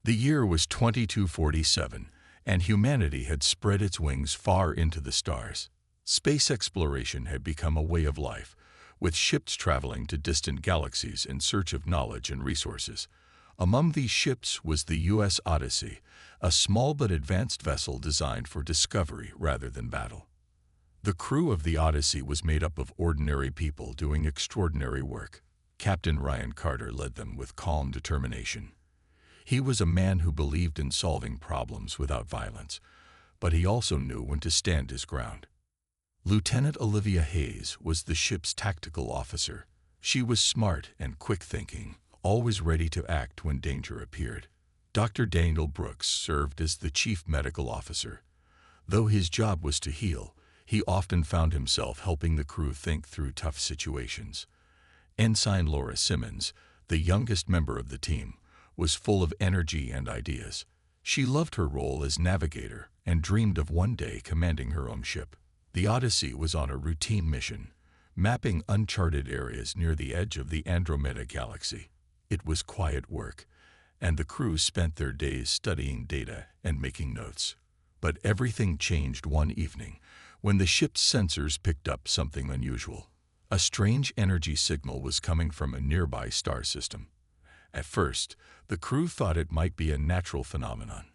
The year was 2247, and humanity had spread its wings far into the stars. Space exploration had become a way of life, with ships traveling to distant galaxies in search of knowledge and resources. Among these ships was the U.S. Odyssey, a small but advanced vessel designed for discovery rather than battle. The crew of the Odyssey was made up of ordinary people doing extraordinary work. Captain Ryan Carter led them with calm determination. He was a man who believed in solving problems without violence, but he also knew when to stand his ground. Lieutenant Olivia Hayes was the ship's tactical officer. She was smart and quick-thinking, always ready to act when danger appeared. Dr. Daniel Brooks served as the chief medical officer. Though his job was to heal, he often found himself helping the crew think through tough situations. Ensign Laura Simmons, the youngest member of the team, was full of energy and ideas. She loved her role as navigator and dreamed of one day commanding her own ship. The Odyssey was on a routine mission, mapping uncharted areas near the edge of the Andromeda Galaxy. It was quiet work, and the crew spent their days studying data and making notes. But everything changed one evening when the ship's sensors picked up something unusual. A strange energy signal was coming from a nearby star system. At first, the crew thought it might be a natural phenomenon,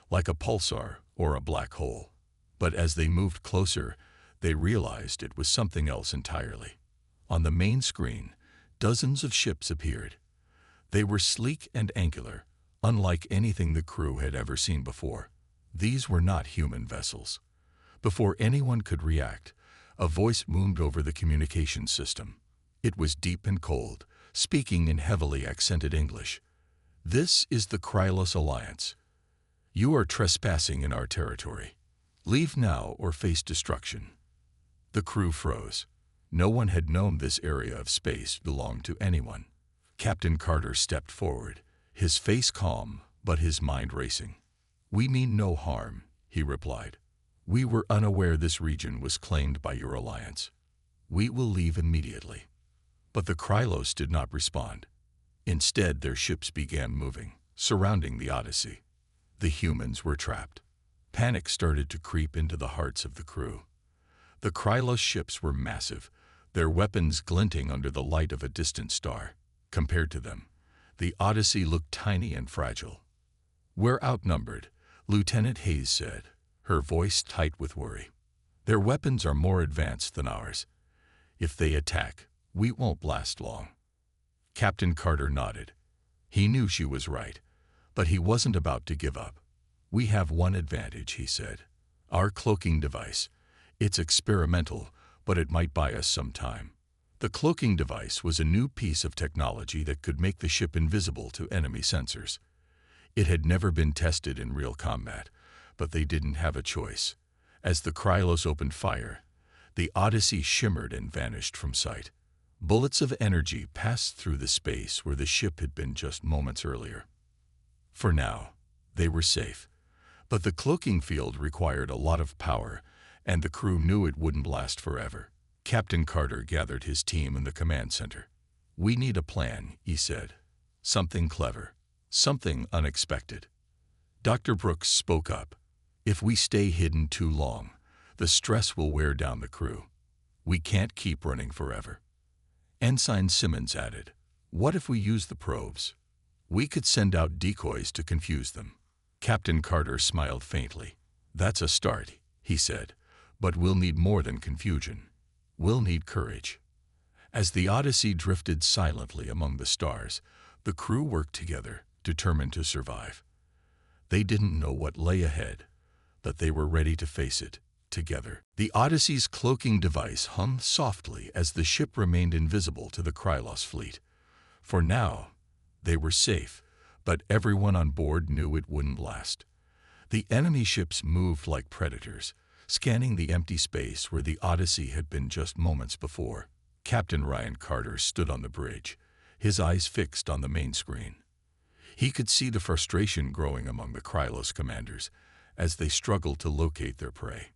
like a pulsar or a black hole. But as they moved closer, they realized it was something else entirely. On the main screen, dozens of ships appeared. They were sleek and angular, unlike anything the crew had ever seen before. These were not human vessels. Before anyone could react, a voice boomed over the communications system. It was deep and cold, speaking in heavily accented English. "This is the Krylos Alliance. You are trespassing in our territory. Leave now or face destruction." The crew froze. No one had known this area of space belonged to anyone. Captain Carter stepped forward, his face calm, but his mind racing. "We mean no harm," he replied. "We were unaware this region was claimed by your alliance. We will leave immediately." But the Krylos did not respond. Instead, their ships began moving, surrounding the Odyssey. The humans were trapped. Panic started to creep into the hearts of the crew. The Krylos ships were massive, their weapons glinting under the light of a distant star. Compared to them, the Odyssey looked tiny and fragile. "We're outnumbered," Lieutenant Hayes said, her voice tight with worry. "Their weapons are more advanced than ours. If they attack, we won't last long." Captain Carter nodded. He knew she was right, but he wasn't about to give up. "We have one advantage," he said. "Our cloaking device. It's experimental, but it might buy us some time." The cloaking device was a new piece of technology that could make the ship invisible to enemy sensors. It had never been tested in real combat, but they didn't have a choice. As the Krylos opened fire, the Odyssey shimmered and vanished from sight. Bullets of energy passed through the space where the ship had been just moments earlier. For now, they were safe. But the cloaking field required a lot of power, and the crew knew it wouldn't last forever. Captain Carter gathered his team in the command center. "We need a plan," he said. "Something clever. Something unexpected." Dr. Brooks spoke up. "If we stay hidden too long, the stress will wear down the crew. We can't keep running forever." Ensign Simmons added, "What if we use the probes? We could send out decoys to confuse them." Captain Carter smiled faintly. "That's a start," he said, "but we'll need more than confusion. We'll need courage." As the Odyssey drifted silently among the stars, the crew worked together, determined to survive. They didn't know what lay ahead, but they were ready to face it together. The Odyssey's cloaking device hummed softly as the ship remained invisible to the Krylos fleet. For now, they were safe, but everyone on board knew it wouldn't last. The enemy ships moved like predators, scanning the empty space where the Odyssey had been just moments before. Captain Ryan Carter stood on the bridge, his eyes fixed on the main screen. He could see the frustration growing among the Krylos commanders as they struggled to locate their prey.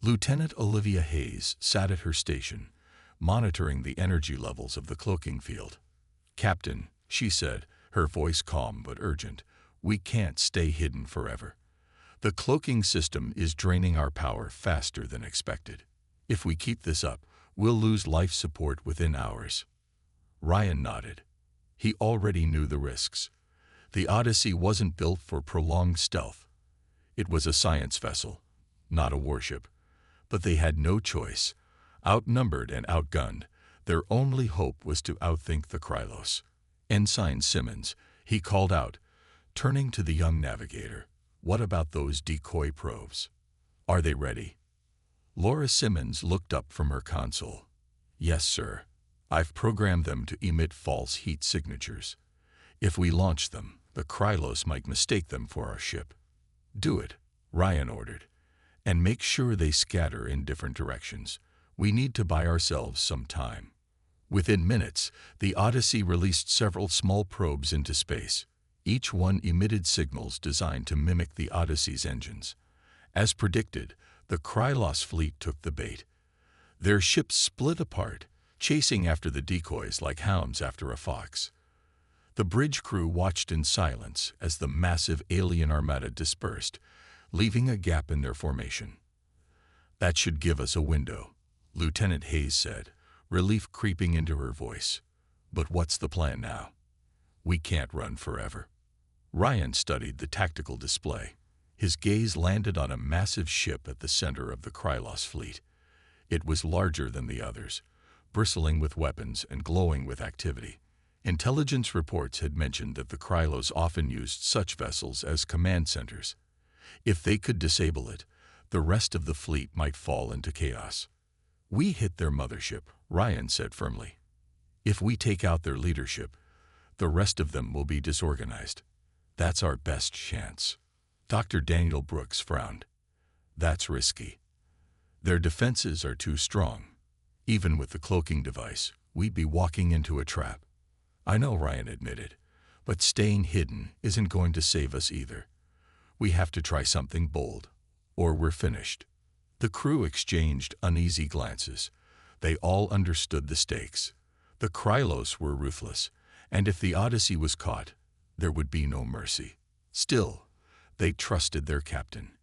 Lieutenant Olivia Hayes sat at her station, monitoring the energy levels of the cloaking field. "Captain," she said, her voice calm but urgent, We can't stay hidden forever. The cloaking system is draining our power faster than expected. If we keep this up, we'll lose life support within hours." Ryan nodded. He already knew the risks. The Odyssey wasn't built for prolonged stealth. It was a science vessel, not a warship. But they had no choice. Outnumbered and outgunned, their only hope was to outthink the Krylos. Ensign Simmons, he called out, turning to the young navigator. "What about those decoy probes? Are they ready?" Laura Simmons looked up from her console. "Yes, sir. I've programmed them to emit false heat signatures. If we launch them, the Krylos might mistake them for our ship." "Do it," Ryan ordered. "And make sure they scatter in different directions. We need to buy ourselves some time." Within minutes, the Odyssey released several small probes into space. Each one emitted signals designed to mimic the Odyssey's engines. As predicted, the Krylos fleet took the bait. Their ships split apart, chasing after the decoys like hounds after a fox. The bridge crew watched in silence as the massive alien armada dispersed, leaving a gap in their formation. "That should give us a window," Lieutenant Hayes said, relief creeping into her voice. "But what's the plan now? We can't run forever." Ryan studied the tactical display. His gaze landed on a massive ship at the center of the Krylos fleet. It was larger than the others, bristling with weapons and glowing with activity. Intelligence reports had mentioned that the Krylos often used such vessels as command centers. If they could disable it, the rest of the fleet might fall into chaos. "We hit their mothership," Ryan said firmly. "If we take out their leadership, the rest of them will be disorganized. That's our best chance." Dr. Daniel Brooks frowned. "That's risky. Their defenses are too strong. Even with the cloaking device, we'd be walking into a trap." "I know," Ryan admitted, "but staying hidden isn't going to save us either. We have to try something bold, or we're finished." The crew exchanged uneasy glances. They all understood the stakes. The Krylos were ruthless, and if the Odyssey was caught, there would be no mercy. Still, they trusted their captain.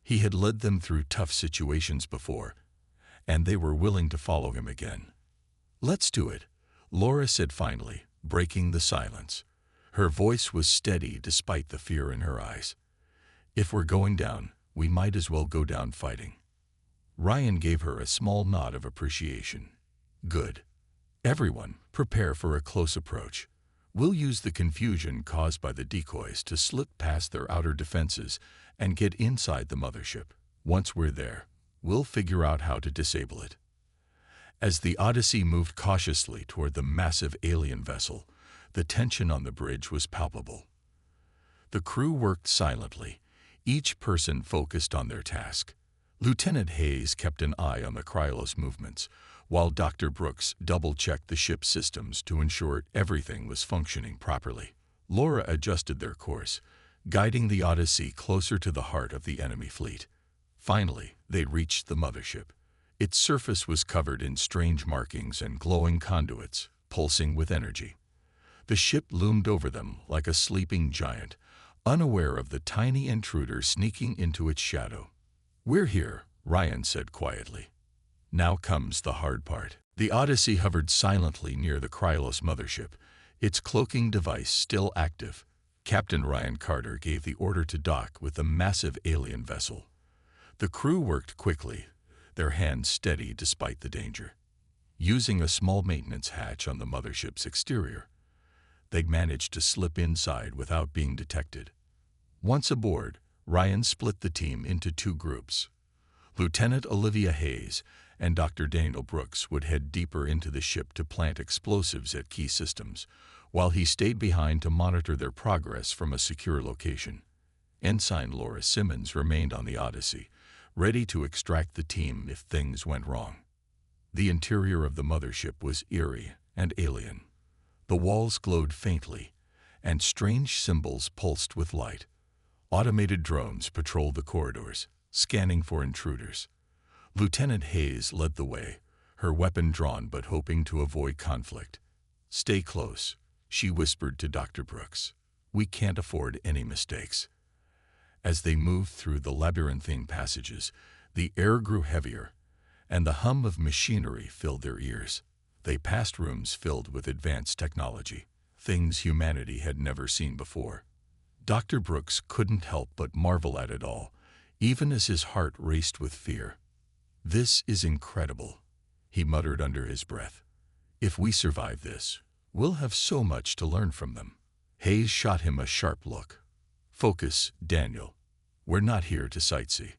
He had led them through tough situations before, and they were willing to follow him again. "Let's do it," Laura said finally, breaking the silence. Her voice was steady despite the fear in her eyes. "If we're going down, we might as well go down fighting." Ryan gave her a small nod of appreciation. "Good. Everyone, prepare for a close approach. We'll use the confusion caused by the decoys to slip past their outer defenses and get inside the mothership. Once we're there, we'll figure out how to disable it." As the Odyssey moved cautiously toward the massive alien vessel, the tension on the bridge was palpable. The crew worked silently, each person focused on their task. Lieutenant Hayes kept an eye on the Krylos movements, while Dr. Brooks double-checked the ship's systems to ensure everything was functioning properly. Laura adjusted their course, guiding the Odyssey closer to the heart of the enemy fleet. Finally, they reached the mothership. Its surface was covered in strange markings and glowing conduits, pulsing with energy. The ship loomed over them like a sleeping giant, unaware of the tiny intruder sneaking into its shadow. "We're here," Ryan said quietly. "Now comes the hard part." The Odyssey hovered silently near the Krylos mothership, its cloaking device still active. Captain Ryan Carter gave the order to dock with the massive alien vessel. The crew worked quickly, their hands steady despite the danger. Using a small maintenance hatch on the mothership's exterior, they managed to slip inside without being detected. Once aboard, Ryan split the team into two groups. Lieutenant Olivia Hayes and Dr. Daniel Brooks would head deeper into the ship to plant explosives at key systems, while he stayed behind to monitor their progress from a secure location. Ensign Laura Simmons remained on the Odyssey, ready to extract the team if things went wrong. The interior of the mothership was eerie and alien. The walls glowed faintly, and strange symbols pulsed with light. Automated drones patrolled the corridors, scanning for intruders. Lieutenant Hayes led the way, her weapon drawn but hoping to avoid conflict. "Stay close," she whispered to Dr. Brooks. We can't afford any mistakes." As they moved through the labyrinthine passages, the air grew heavier, and the hum of machinery filled their ears. They passed rooms filled with advanced technology, things humanity had never seen before. Dr. Brooks couldn't help but marvel at it all, even as his heart raced with fear. "This is incredible," he muttered under his breath. "If we survive this, we'll have so much to learn from them." Hayes shot him a sharp look. "Focus, Daniel. We're not here to sightsee."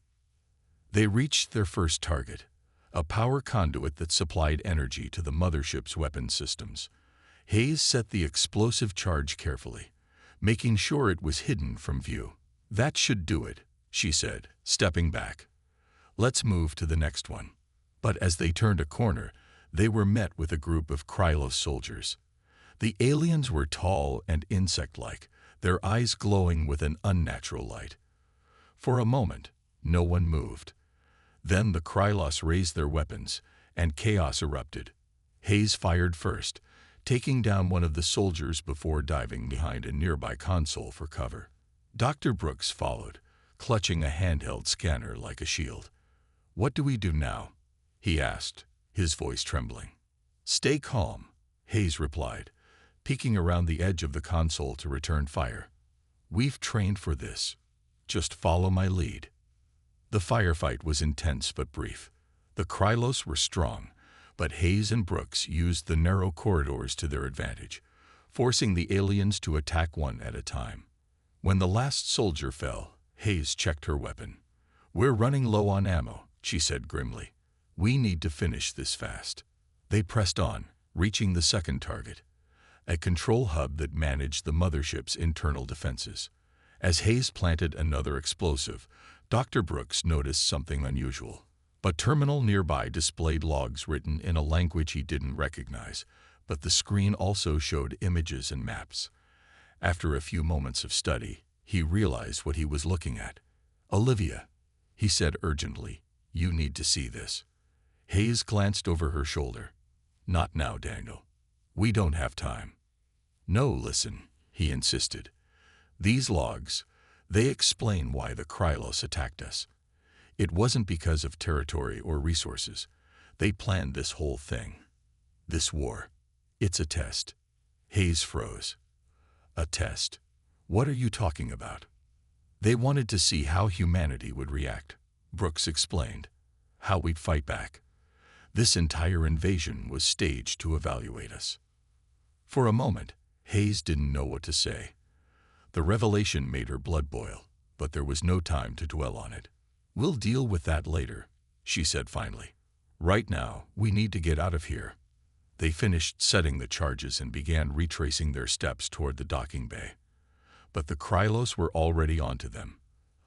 They reached their first target, a power conduit that supplied energy to the mothership's weapon systems. Hayes set the explosive charge carefully, making sure it was hidden from view. "That should do it," she said, stepping back. "Let's move to the next one." But as they turned a corner, they were met with a group of Krylos soldiers. The aliens were tall and insect-like, their eyes glowing with an unnatural light. For a moment, no one moved. Then the Krylos raised their weapons, and chaos erupted. Hayes fired first, taking down one of the soldiers before diving behind a nearby console for cover. Dr. Brooks followed, clutching a handheld scanner like a shield. "What do we do now?" he asked, his voice trembling. "Stay calm," Hayes replied, peeking around the edge of the console to return fire. "We've trained for this. Just follow my lead." The firefight was intense but brief. The Krylos were strong, but Hayes and Brooks used the narrow corridors to their advantage, forcing the aliens to attack one at a time. When the last soldier fell, Hayes checked her weapon. "We're running low on ammo," she said grimly. "We need to finish this fast." They pressed on, reaching the second target, a control hub that managed the mothership's internal defenses. As Hayes planted another explosive, Dr. Brooks noticed something unusual. A terminal nearby displayed logs written in a language he didn't recognize, but the screen also showed images and maps. After a few moments of study, he realized what he was looking at. "Olivia," he said urgently, "you need to see this." Hayes glanced over her shoulder. "Not now, Daniel. We don't have time." "No, listen," he insisted. "These logs, they explain why the Krylos attacked us. It wasn't because of territory or resources. They planned this whole thing. This war. It's a test." Hayes froze. "A test? What are you talking about?" "They wanted to see how humanity would react," Brooks explained. "How we'd fight back. This entire invasion was staged to evaluate us." For a moment, Hayes didn't know what to say. The revelation made her blood boil, but there was no time to dwell on it. "We'll deal with that later," she said finally. "Right now, we need to get out of here." They finished setting the charges and began retracing their steps toward the docking bay. But the Krylos were already onto them.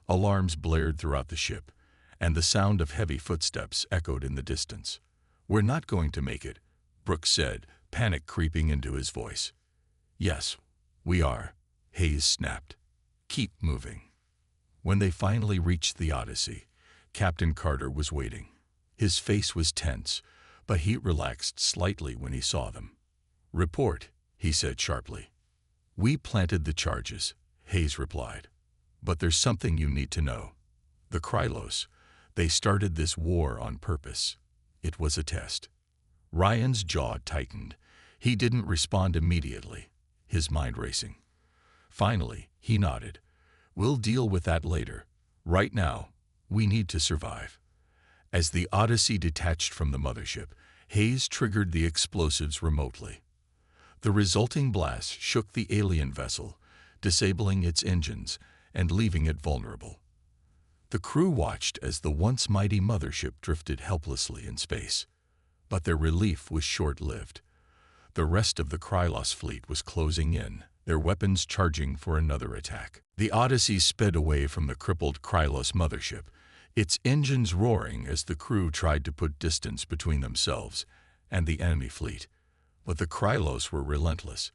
Alarms blared throughout the ship, and the sound of heavy footsteps echoed in the distance. "We're not going to make it," Brooks said, panic creeping into his voice. "Yes, we are," Hayes snapped. "Keep moving." When they finally reached the Odyssey, Captain Carter was waiting. His face was tense, but he relaxed slightly when he saw them. "Report," he said sharply. "We planted the charges," Hayes replied. "But there's something you need to know. The Krylos, they started this war on purpose. It was a test." Ryan's jaw tightened. He didn't respond immediately, his mind racing. Finally, he nodded. "We'll deal with that later. Right now, we need to survive." As the Odyssey detached from the mothership, Hayes triggered the explosives remotely. The resulting blast shook the alien vessel, disabling its engines and leaving it vulnerable. The crew watched as the once mighty mothership drifted helplessly in space. But their relief was short-lived. The rest of the Krylos fleet was closing in, their weapons charging for another attack. The Odyssey sped away from the crippled Krylos mothership, its engines roaring as the crew tried to put distance between themselves and the enemy fleet. But the Krylos were relentless.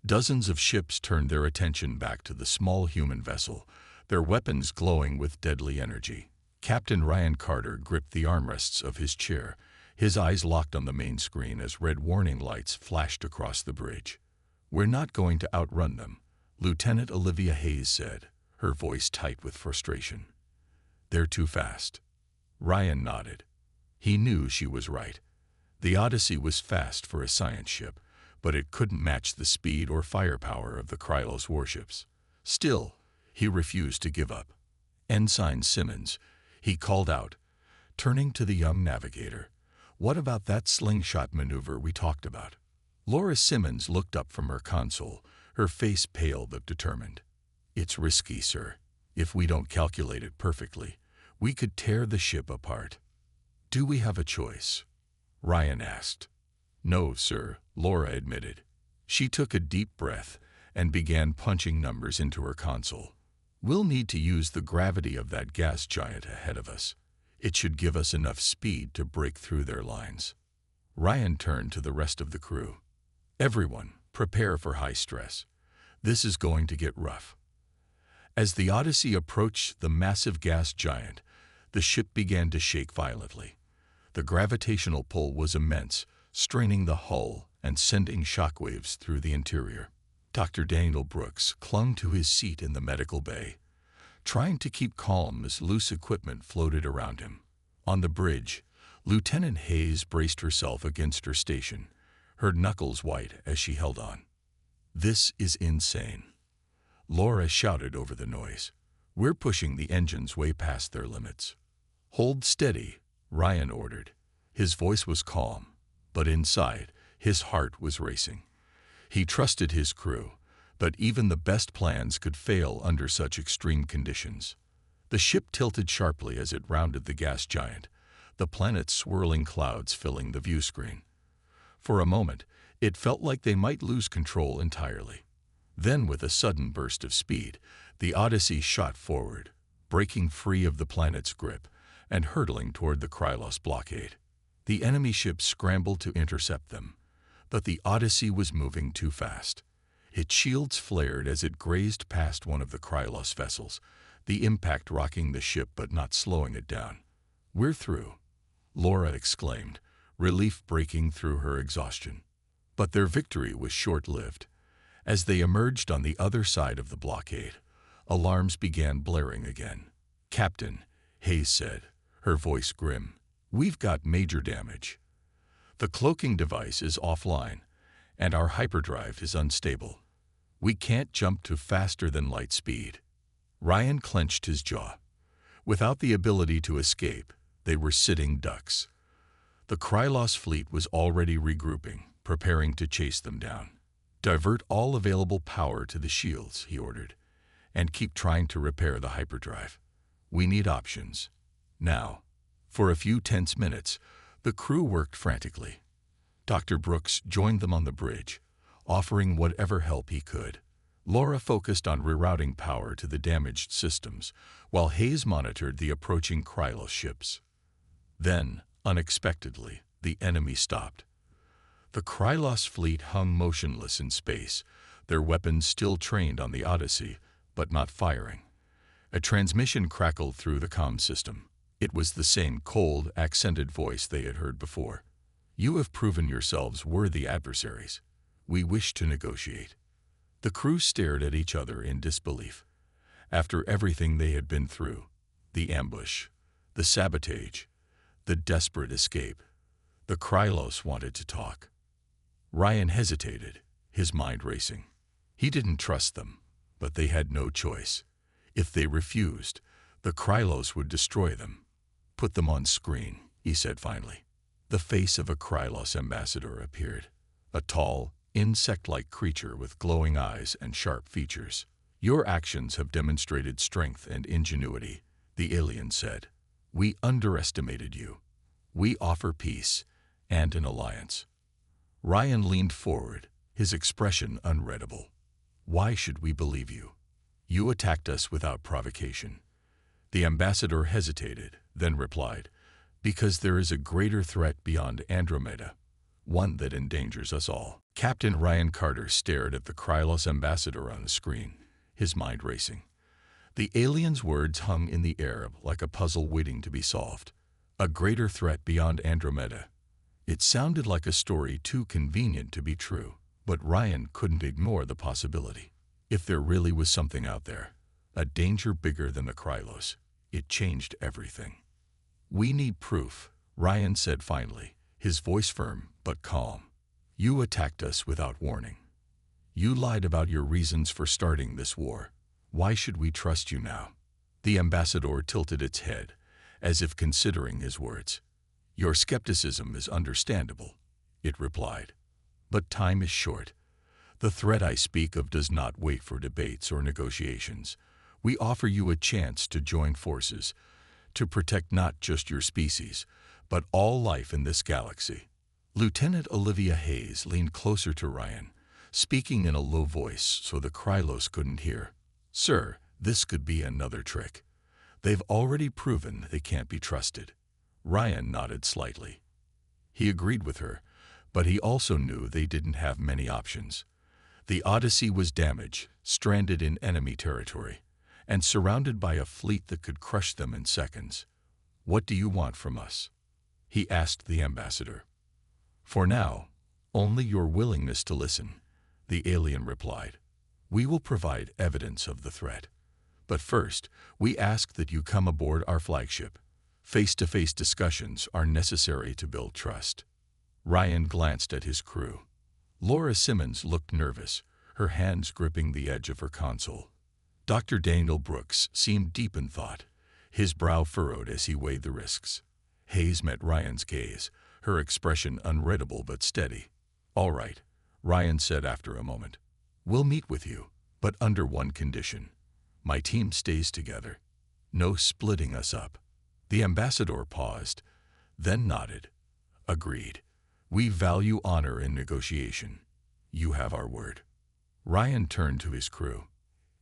Dozens of ships turned their attention back to the small human vessel, their weapons glowing with deadly energy. Captain Ryan Carter gripped the armrests of his chair, his eyes locked on the main screen as red warning lights flashed across the bridge. "We're not going to outrun them. Lieutenant Olivia Hayes said, her voice tight with frustration. "They're too fast." Ryan nodded. He knew she was right. The Odyssey was fast for a science ship, but it couldn't match the speed or firepower of the Krylos warships. Still, he refused to give up. "Ensign Simmons," he called out, turning to the young navigator. "What about that slingshot maneuver we talked about?" Laura Simmons looked up from her console, her face pale but determined. "It's risky, sir. If we don't calculate it perfectly, we could tear the ship apart." "Do we have a choice?" Ryan asked. "No, sir," Laura admitted. She took a deep breath and began punching numbers into her console. "We'll need to use the gravity of that gas giant ahead of us. It should give us enough speed to break through their lines." Ryan turned to the rest of the crew. "Everyone, prepare for high stress. This is going to get rough." As the Odyssey approached the massive gas giant, the ship began to shake violently. The gravitational pull was immense, straining the hull and sending shockwaves through the interior. Dr. Daniel Brooks clung to his seat in the medical bay, trying to keep calm as loose equipment floated around him. On the bridge, Lieutenant Hayes braced herself against her station, her knuckles white as she held on. "This is insane." Laura shouted over the noise. "We're pushing the engines way past their limits." "Hold steady," Ryan ordered. His voice was calm, but inside, his heart was racing. He trusted his crew, but even the best plans could fail under such extreme conditions. The ship tilted sharply as it rounded the gas giant, the planet's swirling clouds filling the view screen. For a moment, it felt like they might lose control entirely. Then, with a sudden burst of speed, the Odyssey shot forward, breaking free of the planet's grip and hurtling toward the Krylos blockade. The enemy ships scrambled to intercept them, but the Odyssey was moving too fast. Its shields flared as it grazed past one of the Krylos vessels, the impact rocking the ship but not slowing it down. "We're through," Laura exclaimed, relief breaking through her exhaustion. But their victory was short-lived. As they emerged on the other side of the blockade, alarms began blaring again. "Captain," Hayes said, her voice grim, "we've got major damage. The cloaking device is offline, and our hyperdrive is unstable. We can't jump to faster than light speed." Ryan clenched his jaw. Without the ability to escape, they were sitting ducks. The Krylos fleet was already regrouping, preparing to chase them down. "Divert all available power to the shields," he ordered, "and keep trying to repair the hyperdrive. We need options. Now." For a few tense minutes, the crew worked frantically. Dr. Brooks joined them on the bridge, offering whatever help he could. Laura focused on rerouting power to the damaged systems, while Hayes monitored the approaching Krylos ships. Then, unexpectedly, the enemy stopped. The Krylos fleet hung motionless in space, their weapons still trained on the Odyssey, but not firing. A transmission crackled through the comm system. It was the same cold, accented voice they had heard before. "You have proven yourselves worthy adversaries. We wish to negotiate." The crew stared at each other in disbelief. After everything they had been through, the ambush, the sabotage, the desperate escape, the Krylos wanted to talk. Ryan hesitated, his mind racing. He didn't trust them, but they had no choice. If they refused, the Krylos would destroy them. "Put them on screen," he said finally. The face of a Krylos ambassador appeared, a tall, insect-like creature with glowing eyes and sharp features. "Your actions have demonstrated strength and ingenuity," the alien said. "We underestimated you. We offer peace and an alliance." Ryan leaned forward, his expression unreadable. "Why should we believe you? You attacked us without provocation." The ambassador hesitated, then replied, "Because there is a greater threat beyond Andromeda, one that endangers us all." Captain Ryan Carter stared at the Krylos ambassador on the screen, his mind racing. The alien's words hung in the air like a puzzle waiting to be solved. A greater threat beyond Andromeda. It sounded like a story too convenient to be true, but Ryan couldn't ignore the possibility. If there really was something out there, a danger bigger than the Krylos, it changed everything. "We need proof," Ryan said finally, his voice firm but calm. "You attacked us without warning. You lied about your reasons for starting this war. Why should we trust you now?" The ambassador tilted its head, as if considering his words. "Your skepticism is understandable," it replied. "But time is short. The threat I speak of does not wait for debates or negotiations. We offer you a chance to join forces, to protect not just your species, but all life in this galaxy." Lieutenant Olivia Hayes leaned closer to Ryan, speaking in a low voice so the Krylos couldn't hear. "Sir, this could be another trick. They've already proven they can't be trusted." Ryan nodded slightly. He agreed with her, but he also knew they didn't have many options. The Odyssey was damaged, stranded in enemy territory, and surrounded by a fleet that could crush them in seconds. "What do you want from us?" he asked the ambassador. "For now, only your willingness to listen," the alien replied. "We will provide evidence of the threat. But first, we ask that you come aboard our flagship. Face-to-face discussions are necessary to build trust." Ryan glanced at his crew. Laura Simmons looked nervous, her hands gripping the edge of her console. Dr. Daniel Brooks seemed deep in thought, his brow furrowed as he weighed the risks. Hayes met Ryan's gaze, her expression unreadable but steady. "All right," Ryan said after a moment. "We'll meet with you, but under one condition. My team stays together. No splitting us up." The ambassador paused, then nodded. "Agreed. We value honor in negotiation. You have our word." Ryan turned to his crew.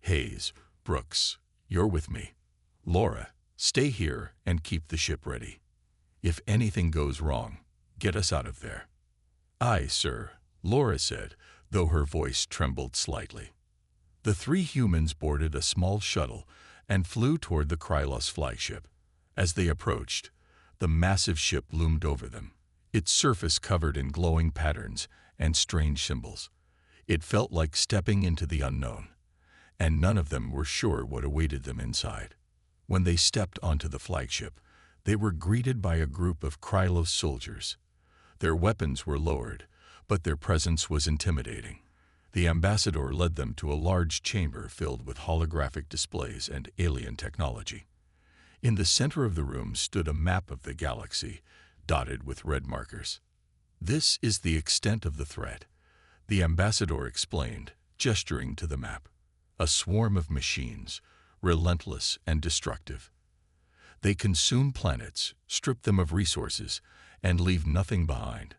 "Hayes, Brooks, you're with me. Laura, stay here and keep the ship ready. If anything goes wrong, get us out of there." "Aye, sir," Laura said, though her voice trembled slightly. The three humans boarded a small shuttle and flew toward the Krylos flagship. As they approached, the massive ship loomed over them, its surface covered in glowing patterns and strange symbols. It felt like stepping into the unknown, and none of them were sure what awaited them inside. When they stepped onto the flagship, they were greeted by a group of Krylos soldiers. Their weapons were lowered, but their presence was intimidating. The ambassador led them to a large chamber filled with holographic displays and alien technology. In the center of the room stood a map of the galaxy, dotted with red markers. "This is the extent of the threat," the ambassador explained, gesturing to the map. "A swarm of machines, relentless and destructive. They consume planets, strip them of resources, and leave nothing behind.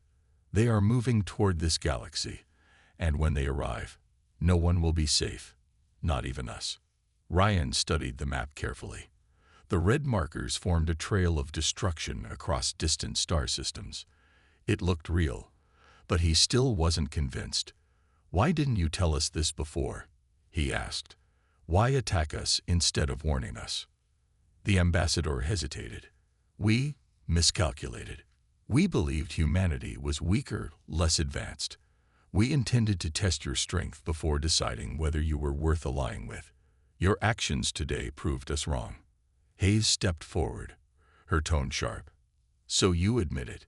They are moving toward this galaxy, and when they arrive, no one will be safe, not even us." Ryan studied the map carefully. The red markers formed a trail of destruction across distant star systems. It looked real, but he still wasn't convinced. "Why didn't you tell us this before?" he asked. "Why attack us instead of warning us?" The ambassador hesitated. "We miscalculated. We believed humanity was weaker, less advanced. We intended to test your strength before deciding whether you were worth allying with. Your actions today proved us wrong." Hayes stepped forward, her tone sharp. "So you admit it.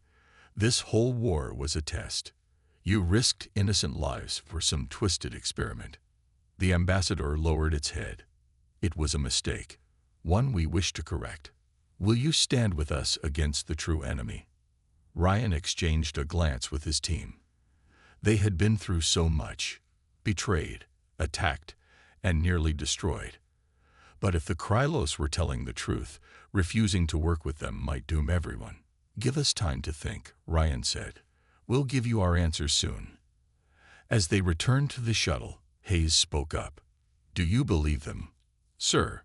This whole war was a test. You risked innocent lives for some twisted experiment." The ambassador lowered its head. "It was a mistake, one we wish to correct. Will you stand with us against the true enemy?" Ryan exchanged a glance with his team. They had been through so much, betrayed, attacked, and nearly destroyed. But if the Krylos were telling the truth, refusing to work with them might doom everyone. "Give us time to think," Ryan said. "We'll give you our answers soon." As they returned to the shuttle, Hayes spoke up. "Do you believe them?" "Sir,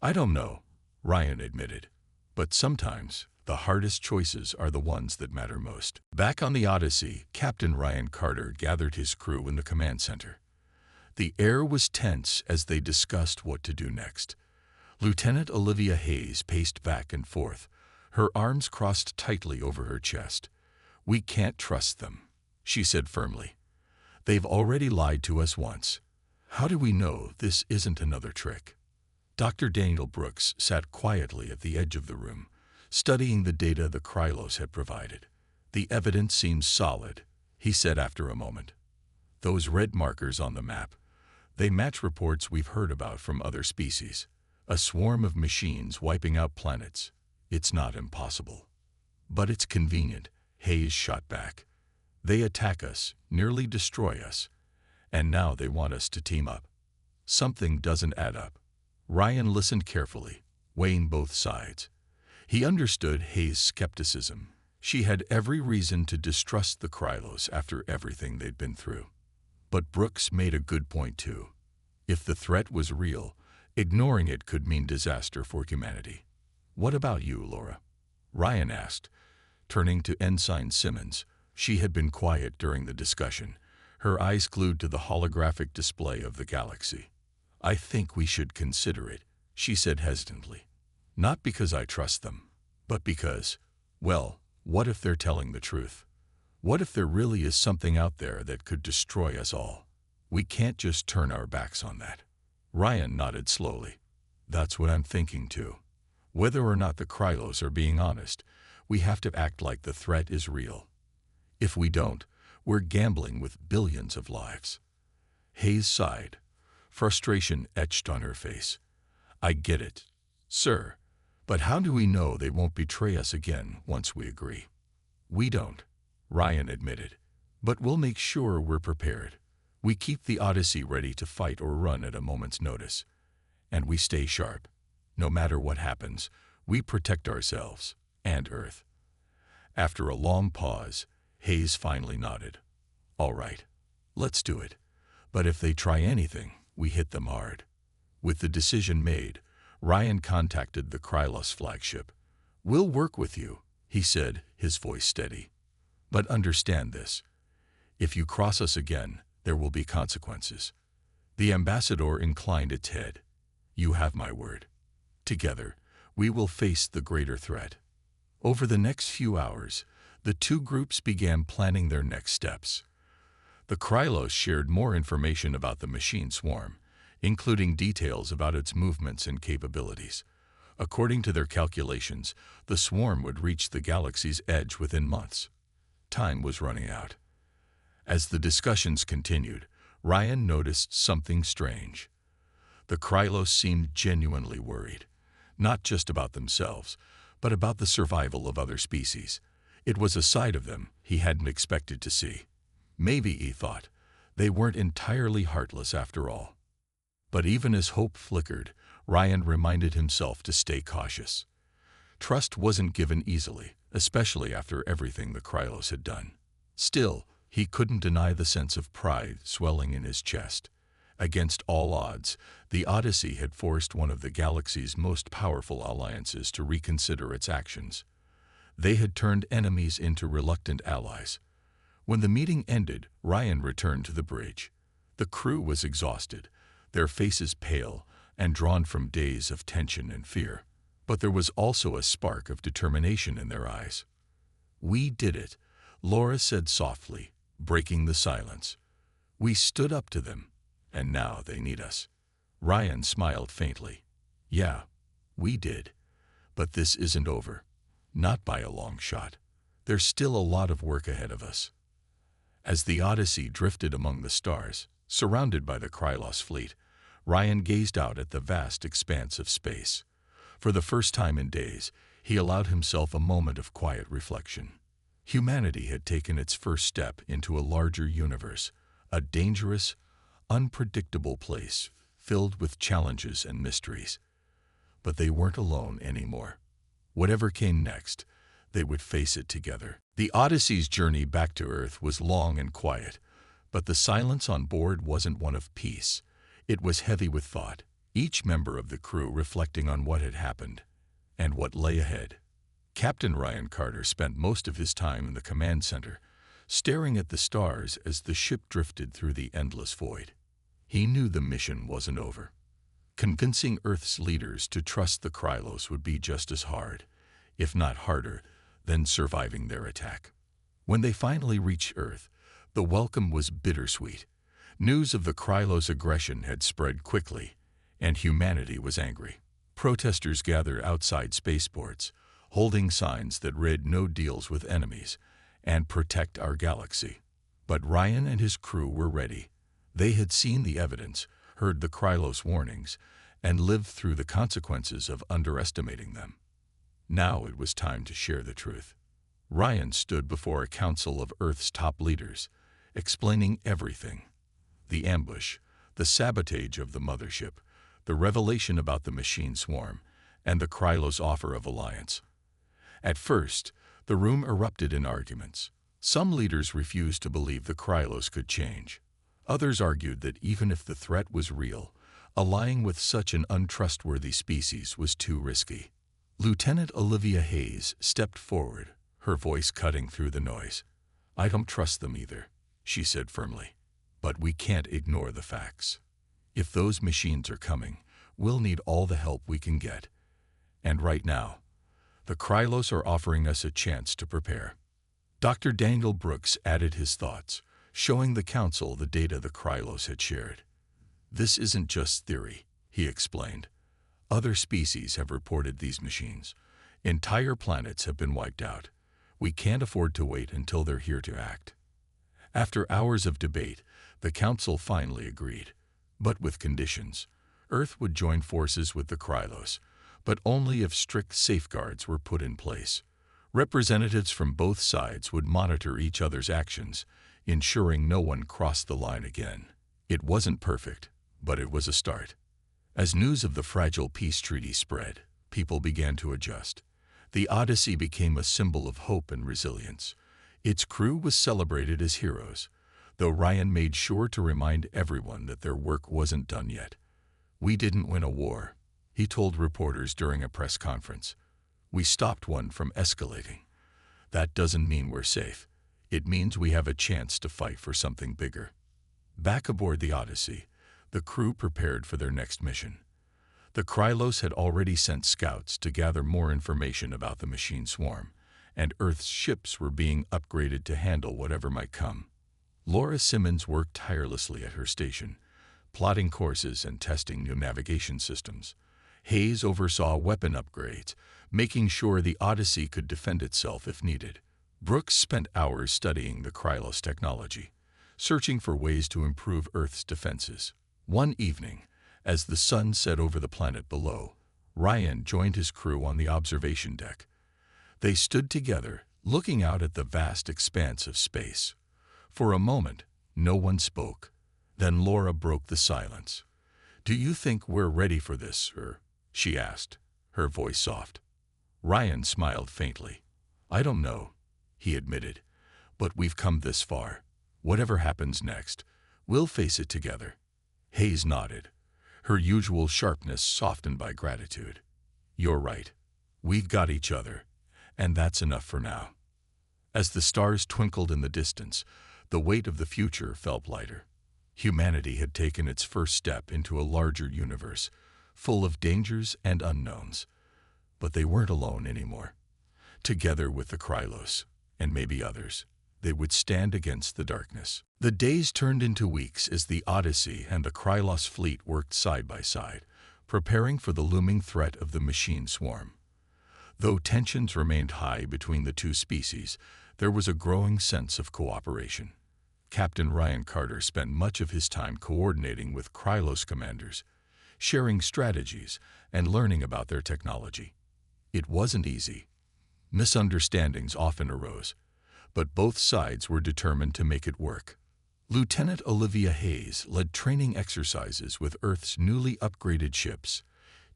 I don't know," Ryan admitted. "But sometimes the hardest choices are the ones that matter most." Back on the Odyssey, Captain Ryan Carter gathered his crew in the command center. The air was tense as they discussed what to do next. Lieutenant Olivia Hayes paced back and forth, her arms crossed tightly over her chest. "We can't trust them," she said firmly. "They've already lied to us once. How do we know this isn't another trick? Dr. Daniel Brooks sat quietly at the edge of the room, studying the data the Krylos had provided. The evidence seems solid, he said after a moment. Those red markers on the map, they match reports we've heard about from other species. A swarm of machines wiping out planets. It's not impossible. But it's convenient, Hayes shot back. They attack us, nearly destroy us, and now they want us to team up. Something doesn't add up. Ryan listened carefully, weighing both sides. He understood Hayes' skepticism. She had every reason to distrust the Krylos after everything they'd been through. But Brooks made a good point too. If the threat was real, ignoring it could mean disaster for humanity. What about you, Laura? Ryan asked, turning to Ensign Simmons. She had been quiet during the discussion, her eyes glued to the holographic display of the galaxy. I think we should consider it, she said hesitantly. Not because I trust them, but because, well, what if they're telling the truth? What if there really is something out there that could destroy us all? We can't just turn our backs on that. Ryan nodded slowly. That's what I'm thinking too. Whether or not the Krylos are being honest, we have to act like the threat is real. If we don't, we're gambling with billions of lives. Hayes sighed. Frustration etched on her face. I get it, sir. But how do we know they won't betray us again once we agree? We don't, Ryan admitted. But we'll make sure we're prepared. We keep the Odyssey ready to fight or run at a moment's notice. And we stay sharp. No matter what happens, we protect ourselves and Earth. After a long pause, Hayes finally nodded. All right, let's do it. But if they try anything, we hit them hard. With the decision made, Ryan contacted the Krylos flagship. We'll work with you, he said, his voice steady. But understand this. If you cross us again, there will be consequences. The ambassador inclined its head. You have my word. Together, we will face the greater threat. Over the next few hours, the two groups began planning their next steps. The Krylos shared more information about the machine swarm, including details about its movements and capabilities. According to their calculations, the swarm would reach the galaxy's edge within months. Time was running out. As the discussions continued, Ryan noticed something strange. The Krylos seemed genuinely worried, not just about themselves, but about the survival of other species. It was a side of them he hadn't expected to see. Maybe, he thought, they weren't entirely heartless after all. But even as hope flickered, Ryan reminded himself to stay cautious. Trust wasn't given easily, especially after everything the Krylos had done. Still, he couldn't deny the sense of pride swelling in his chest. Against all odds, the Odyssey had forced one of the galaxy's most powerful alliances to reconsider its actions. They had turned enemies into reluctant allies. When the meeting ended, Ryan returned to the bridge. The crew was exhausted, their faces pale and drawn from days of tension and fear. But there was also a spark of determination in their eyes. We did it, Laura said softly, breaking the silence. We stood up to them, and now they need us. Ryan smiled faintly. Yeah, we did. But this isn't over. Not by a long shot. There's still a lot of work ahead of us. As the Odyssey drifted among the stars, surrounded by the Krylos fleet, Ryan gazed out at the vast expanse of space. For the first time in days, he allowed himself a moment of quiet reflection. Humanity had taken its first step into a larger universe, a dangerous, unpredictable place filled with challenges and mysteries. But they weren't alone anymore. Whatever came next, they would face it together. The Odyssey's journey back to Earth was long and quiet, but the silence on board wasn't one of peace. It was heavy with thought, each member of the crew reflecting on what had happened and what lay ahead. Captain Ryan Carter spent most of his time in the command center, staring at the stars as the ship drifted through the endless void. He knew the mission wasn't over. Convincing Earth's leaders to trust the Krylos would be just as hard, if not harder, than surviving their attack. When they finally reached Earth, the welcome was bittersweet. News of the Krylos aggression had spread quickly, and humanity was angry. Protesters gathered outside spaceports, holding signs that read "No deals with enemies" and "Protect our galaxy." But Ryan and his crew were ready. They had seen the evidence, heard the Krylos warnings, and lived through the consequences of underestimating them. Now it was time to share the truth. Ryan stood before a council of Earth's top leaders, explaining everything: the ambush, the sabotage of the mothership, the revelation about the machine swarm, and the Krylos' offer of alliance. At first, the room erupted in arguments. Some leaders refused to believe the Krylos could change. Others argued that even if the threat was real, allying with such an untrustworthy species was too risky. Lieutenant Olivia Hayes stepped forward, her voice cutting through the noise. "I don't trust them either," she said firmly. "But we can't ignore the facts. If those machines are coming, we'll need all the help we can get. And right now, the Krylos are offering us a chance to prepare." Dr. Daniel Brooks added his thoughts, showing the council the data the Krylos had shared. "This isn't just theory," he explained. "Other species have reported these machines. Entire planets have been wiped out. We can't afford to wait until they're here to act." After hours of debate, the council finally agreed, but with conditions. Earth would join forces with the Krylos, but only if strict safeguards were put in place. Representatives from both sides would monitor each other's actions, ensuring no one crossed the line again. It wasn't perfect, but it was a start. As news of the fragile peace treaty spread, people began to adjust. The Odyssey became a symbol of hope and resilience. Its crew was celebrated as heroes, though Ryan made sure to remind everyone that their work wasn't done yet. "We didn't win a war," he told reporters during a press conference. "We stopped one from escalating. That doesn't mean we're safe. It means we have a chance to fight for something bigger." Back aboard the Odyssey, the crew prepared for their next mission. The Krylos had already sent scouts to gather more information about the machine swarm, and Earth's ships were being upgraded to handle whatever might come. Laura Simmons worked tirelessly at her station, plotting courses and testing new navigation systems. Hayes oversaw weapon upgrades, making sure the Odyssey could defend itself if needed. Brooks spent hours studying the Krylos technology, searching for ways to improve Earth's defenses. One evening, as the sun set over the planet below, Ryan joined his crew on the observation deck. They stood together, looking out at the vast expanse of space. For a moment, no one spoke. Then Laura broke the silence. "Do you think we're ready for this, sir?" she asked, her voice soft. Ryan smiled faintly. "I don't know," he admitted, "but we've come this far. Whatever happens next, we'll face it together." Hayes nodded, her usual sharpness softened by gratitude. "You're right. We've got each other, and that's enough for now." As the stars twinkled in the distance, the weight of the future felt lighter. Humanity had taken its first step into a larger universe, full of dangers and unknowns. But they weren't alone anymore. Together with the Krylos, and maybe others, they would stand against the darkness. The days turned into weeks as the Odyssey and the Krylos fleet worked side by side, preparing for the looming threat of the machine swarm. Though tensions remained high between the two species, there was a growing sense of cooperation. Captain Ryan Carter spent much of his time coordinating with Krylos commanders, sharing strategies and learning about their technology. It wasn't easy. Misunderstandings often arose, but both sides were determined to make it work. Lieutenant Olivia Hayes led training exercises with Earth's newly upgraded ships,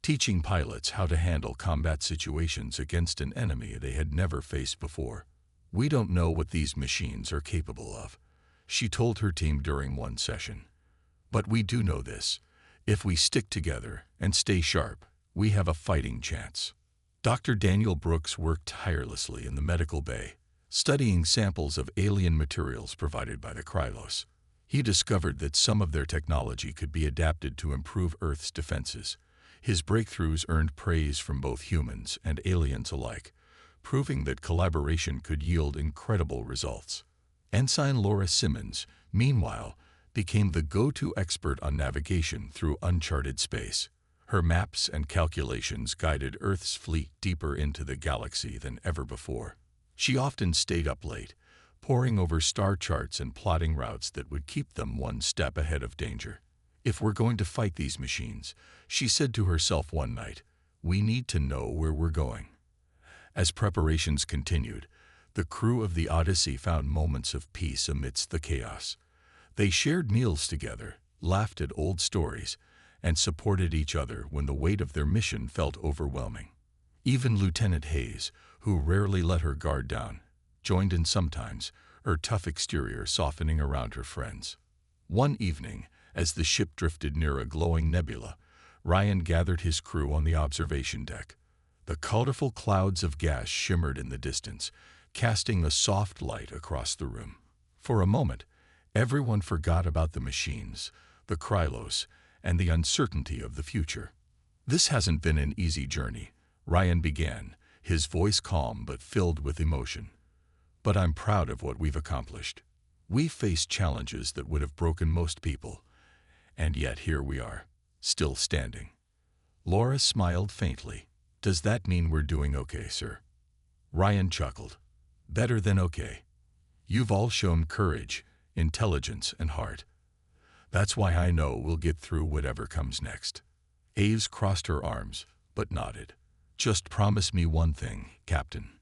teaching pilots how to handle combat situations against an enemy they had never faced before. "We don't know what these machines are capable of," she told her team during one session. "But we do know this: if we stick together and stay sharp, we have a fighting chance." Dr. Daniel Brooks worked tirelessly in the medical bay, studying samples of alien materials provided by the Krylos. He discovered that some of their technology could be adapted to improve Earth's defenses. His breakthroughs earned praise from both humans and aliens alike, proving that collaboration could yield incredible results. Ensign Laura Simmons, meanwhile, became the go-to expert on navigation through uncharted space. Her maps and calculations guided Earth's fleet deeper into the galaxy than ever before. She often stayed up late, poring over star charts and plotting routes that would keep them one step ahead of danger. "If we're going to fight these machines," she said to herself one night, "we need to know where we're going." As preparations continued, the crew of the Odyssey found moments of peace amidst the chaos. They shared meals together, laughed at old stories, and supported each other when the weight of their mission felt overwhelming. Even Lieutenant Hayes, who rarely let her guard down, joined in sometimes, her tough exterior softening around her friends. One evening, as the ship drifted near a glowing nebula, Ryan gathered his crew on the observation deck. The colorful clouds of gas shimmered in the distance, casting a soft light across the room. For a moment, everyone forgot about the machines, the Krylos, and the uncertainty of the future. "This hasn't been an easy journey," Ryan began, his voice calm but filled with emotion. "But I'm proud of what we've accomplished. We've faced challenges that would have broken most people, and yet here we are, still standing." Laura smiled faintly. "Does that mean we're doing okay, sir?" Ryan chuckled. "Better than okay. You've all shown courage, intelligence, and heart. That's why I know we'll get through whatever comes next." Aves crossed her arms, but nodded. "Just promise me one thing, Captain.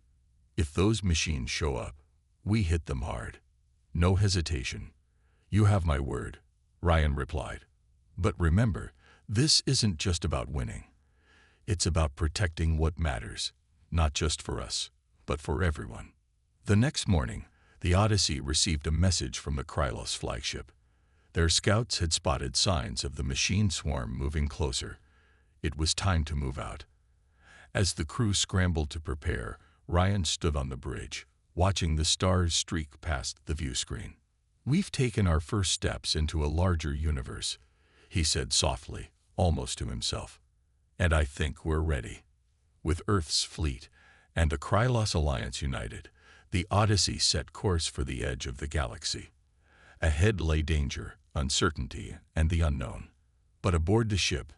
If those machines show up, we hit them hard. No hesitation." "You have my word," Ryan replied. "But remember, this isn't just about winning. It's about protecting what matters, not just for us, but for everyone." The next morning, the Odyssey received a message from the Krylos flagship. Their scouts had spotted signs of the machine swarm moving closer. It was time to move out. As the crew scrambled to prepare, Ryan stood on the bridge, watching the stars streak past the view screen. "We've taken our first steps into a larger universe," he said softly, almost to himself. "And I think we're ready." With Earth's fleet and the Krylos Alliance united, the Odyssey set course for the edge of the galaxy. Ahead lay danger, uncertainty, and the unknown. But aboard the ship,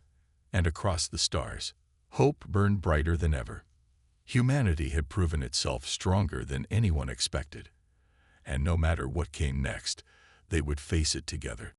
and across the stars, hope burned brighter than ever. Humanity had proven itself stronger than anyone expected, and no matter what came next, they would face it together.